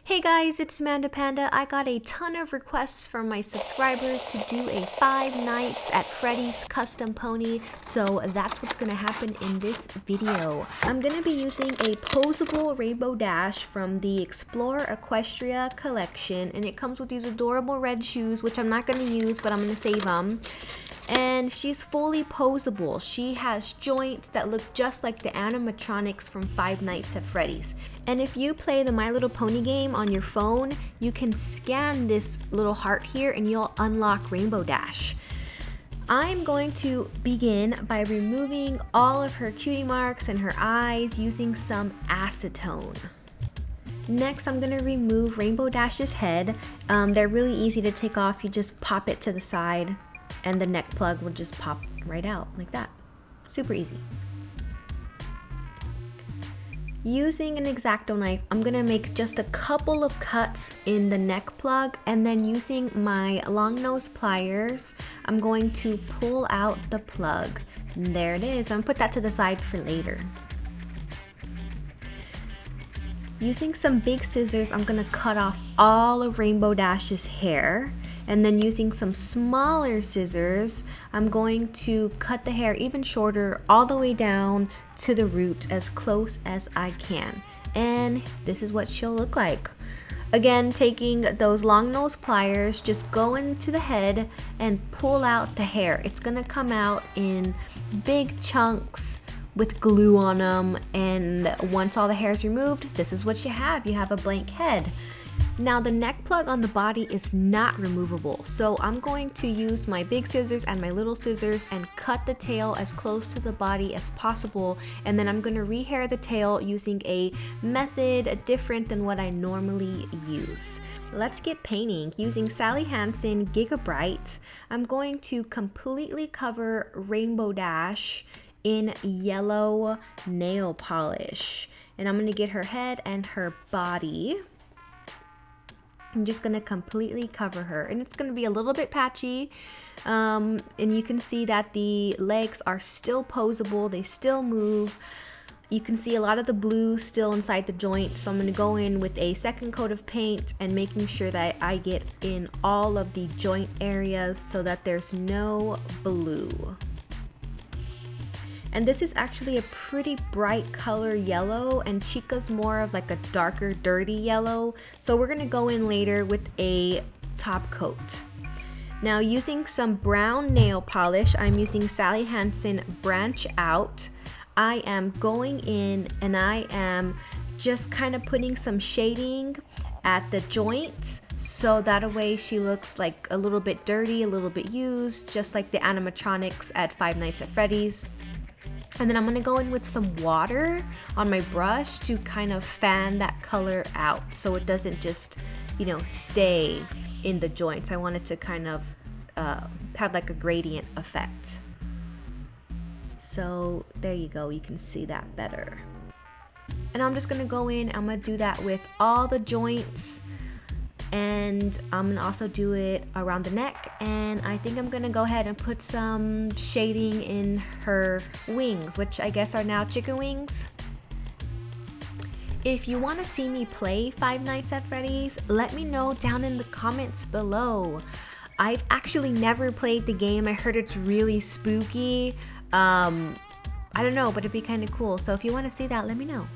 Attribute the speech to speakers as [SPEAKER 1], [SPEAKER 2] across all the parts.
[SPEAKER 1] Hey guys, it's MandaPanda. I got a ton of requests from my subscribers to do a 5 nights at Freddy's custom pony, so that's what's gonna happen in this video. I'm gonna be using a posable rainbow dash from the Explore Equestria collection, and it comes with these adorable red shoes, which I'm not gonna use, but I'm gonna save them. And she's fully posable. She has joints that look just like the animatronics from 5 Nights at Freddy's. And if you play the My Little Pony game on your phone, you can scan this little heart here and you'll unlock Rainbow Dash. I'm going to begin by removing all of her cutie marks and her eyes using some acetone. Next, I'm going to remove Rainbow Dash's head. They're really easy to take off. You just pop it to the side and the neck plug will just pop right out like that. Super easy. Using an X-Acto knife, I'm gonna make just a couple of cuts in the neck plug, and then using my long nose pliers, I'm going to pull out the plug. And there it is. I'm gonna put that to the side for later. Using some big scissors, I'm gonna cut off all of Rainbow Dash's hair. And then using some smaller scissors, I'm going to cut the hair even shorter all the way down to the root as close as I can. And this is what she'll look like. Again, taking those long nose pliers, just go into the head and pull out the hair. It's gonna come out in big chunks with glue on them. And once all the hair is removed, this is what you have. You have a blank head. Now the neck plug on the body is not removable, so I'm going to use my big scissors and my little scissors and cut the tail as close to the body as possible, and then I'm going to rehair the tail using a method different than what I normally use. Let's get painting. Using Sally Hansen Gigabright, I'm going to completely cover Rainbow Dash in yellow nail polish, and I'm going to get her head and her body. I'm just going to completely cover her, and it's going to be a little bit patchy, and you can see that the legs are still posable. They still move. You can see a lot of the blue still inside the joint, so I'm going to go in with a second coat of paint and making sure that I get in all of the joint areas so that there's no blue. And this is actually a pretty bright color yellow, and Chica's more of like a darker, dirty yellow. So we're gonna go in later with a top coat. Now using some brown nail polish, I'm using Sally Hansen Branch Out. I am going in and I am just kind of putting some shading at the joints, so that way she looks like a little bit dirty, a little bit used, just like the animatronics at 5 Nights at Freddy's. And then I'm gonna go in with some water on my brush to kind of fan that color out so it doesn't just, stay in the joints. I want it to kind of have like a gradient effect. So there you go, you can see that better. And I'm just gonna go in, I'm gonna do that with all the joints, and I'm gonna also do it around the neck, and I think I'm gonna go ahead and put some shading in her wings, which I guess are now chicken wings. If you want to see me play 5 Nights at Freddy's, let me know down in the comments below. I've actually never played the game. I heard it's really spooky. I don't know, but it'd be kind of cool. So if you want to see that, let me know.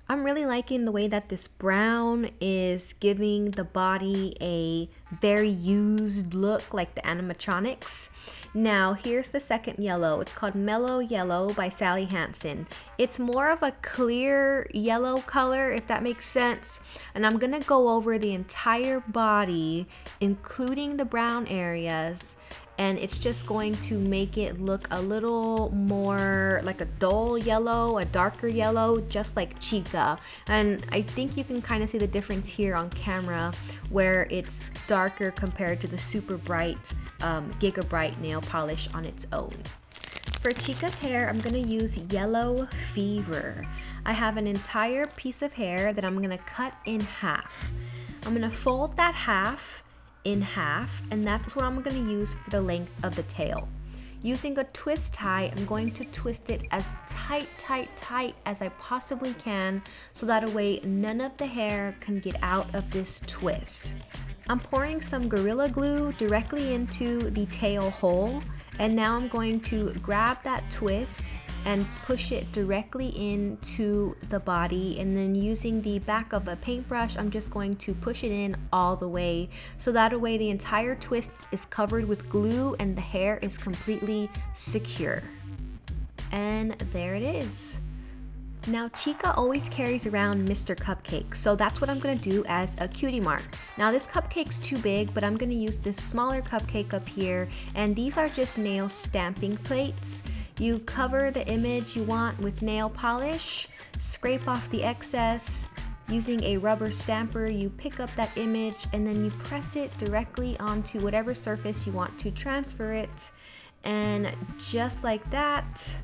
[SPEAKER 1] I'm really liking the way that this brown is giving the body a very used look like the animatronics. Now here's the second yellow. It's called Mellow Yellow by Sally Hansen. It's more of a clear yellow color, if that makes sense. And I'm gonna go over the entire body, including the brown areas, and it's just going to make it look a little more like a dull yellow, a darker yellow, just like Chica. And I think you can kind of see the difference here on camera where it's darker compared to the super bright Gigabright nail polish on its own. For Chica's hair, I'm gonna use Yellow Fever. I have an entire piece of hair that I'm gonna cut in half. I'm gonna fold that half in half, and that's what I'm going to use for the length of the tail. Using a twist tie, I'm going to twist it as tight as I possibly can, so that way none of the hair can get out of this twist. I'm pouring some Gorilla Glue directly into the tail hole, and now I'm going to grab that twist and push it directly into the body, and then using the back of a paintbrush, I'm just going to push it in all the way, so that way the entire twist is covered with glue and the hair is completely secure. And there it is. Now Chica always carries around Mr. Cupcake, so that's what I'm gonna do as a cutie mark. Now this cupcake's too big, but I'm gonna use this smaller cupcake up here, and these are just nail stamping plates. You cover the image you want with nail polish, scrape off the excess. Using a rubber stamper, you pick up that image and then you press it directly onto whatever surface you want to transfer it. And just like that,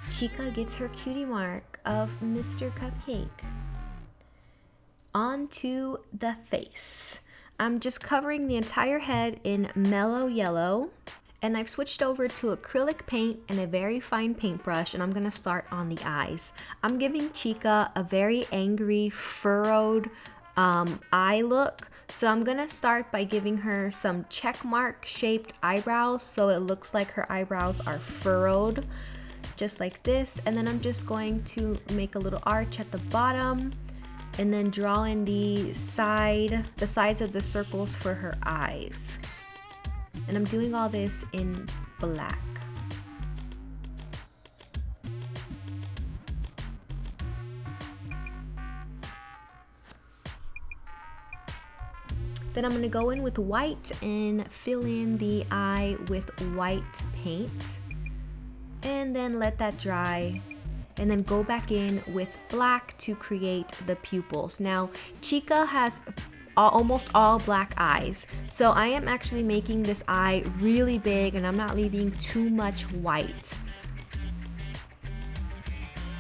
[SPEAKER 1] Chica gets her cutie mark of Mr. Cupcake. Onto the face. I'm just covering the entire head in mellow yellow, and I've switched over to acrylic paint and a very fine paintbrush, and I'm gonna start on the eyes. I'm giving Chica a very angry, furrowed eye look. So I'm gonna start by giving her some check mark shaped eyebrows, so it looks like her eyebrows are furrowed, just like this. And then I'm just going to make a little arch at the bottom, and then draw in the sides of the circles for her eyes. And I'm doing all this in black. Then I'm going to go in with white and fill in the eye with white paint. And then let that dry. And then go back in with black to create the pupils. Now, Chica has almost all black eyes, so I am actually making this eye really big, and I'm not leaving too much white.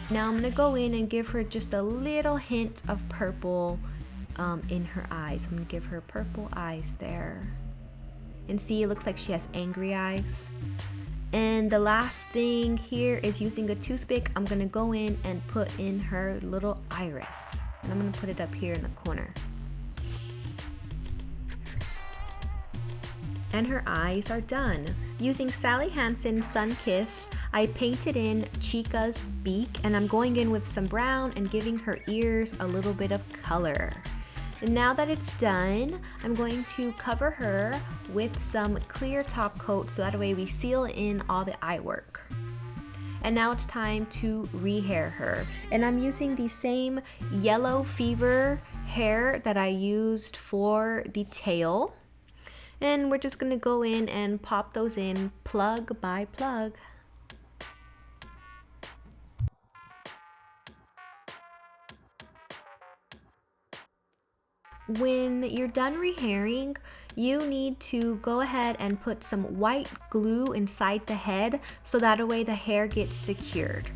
[SPEAKER 1] Now I'm gonna go in and give her just a little hint of purple in her eyes. I'm gonna give her purple eyes there, and see, it looks like she has angry eyes. And the last thing here is using a toothpick. I'm gonna go in and put in her little iris, and I'm gonna put it up here in the corner. And her eyes are done. Using Sally Hansen's Sun Kiss, I painted in Chica's beak, and I'm going in with some brown and giving her ears a little bit of color. And now that it's done, I'm going to cover her with some clear top coat, so that way we seal in all the eye work. And now it's time to rehair her. And I'm using the same yellow fever hair that I used for the tail. And we're just gonna go in and pop those in plug by plug. When you're done rehairing, you need to go ahead and put some white glue inside the head, so that way the hair gets secured.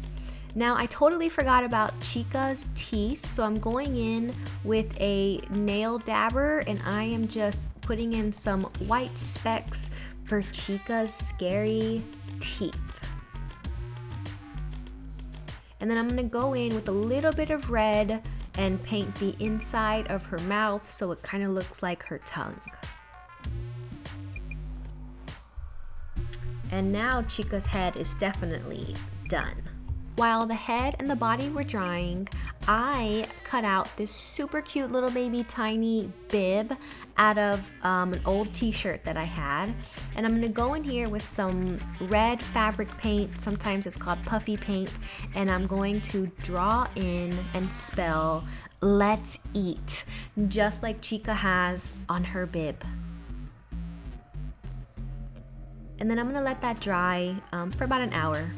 [SPEAKER 1] Now, I totally forgot about Chica's teeth, so I'm going in with a nail dabber, and I am just putting in some white specks for Chica's scary teeth. And then I'm gonna go in with a little bit of red and paint the inside of her mouth so it kind of looks like her tongue. And now Chica's head is definitely done. While the head and the body were drying, I cut out this super cute little baby tiny bib out of an old t-shirt that I had. And I'm gonna go in here with some red fabric paint, sometimes it's called puffy paint, and I'm going to draw in and spell "Let's Eat," just like Chica has on her bib. And then I'm gonna let that dry for about an hour.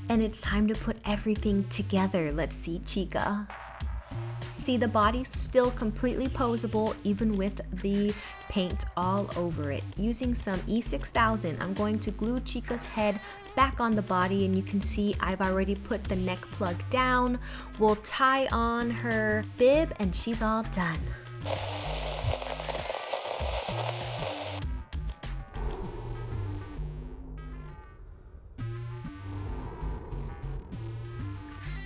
[SPEAKER 1] And it's time to put everything together. Let's see Chica. See, the body's still completely posable even with the paint all over it. Using some E6000, I'm going to glue Chica's head back on the body, and you can see I've already put the neck plug down. We'll tie on her bib and she's all done.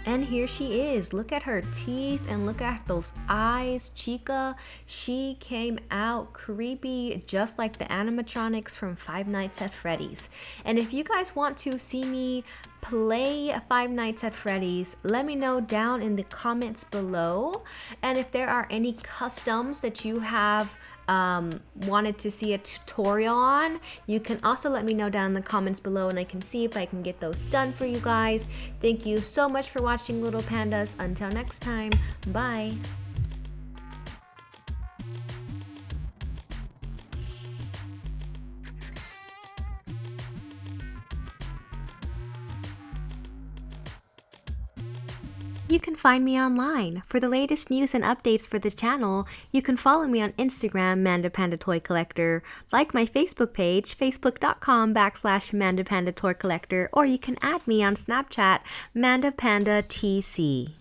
[SPEAKER 1] And here she is. Look at her teeth and look at those eyes. Chica, she came out creepy just like the animatronics from Five Nights at Freddy's. And if you guys want to see me play Five Nights at Freddy's, let me know down in the comments below. And if there are any customs that you have wanted to see a tutorial on, you can also let me know down in the comments below and I can see if I can get those done for you guys. Thank you so much for watching, Little Pandas. Until next time, bye. You can find me online. For the latest news and updates for the channel, you can follow me on Instagram, MandaPanda Toy Collector, like my Facebook page, facebook.com/MandaPanda Toy Collector, or you can add me on Snapchat, MandaPanda TC.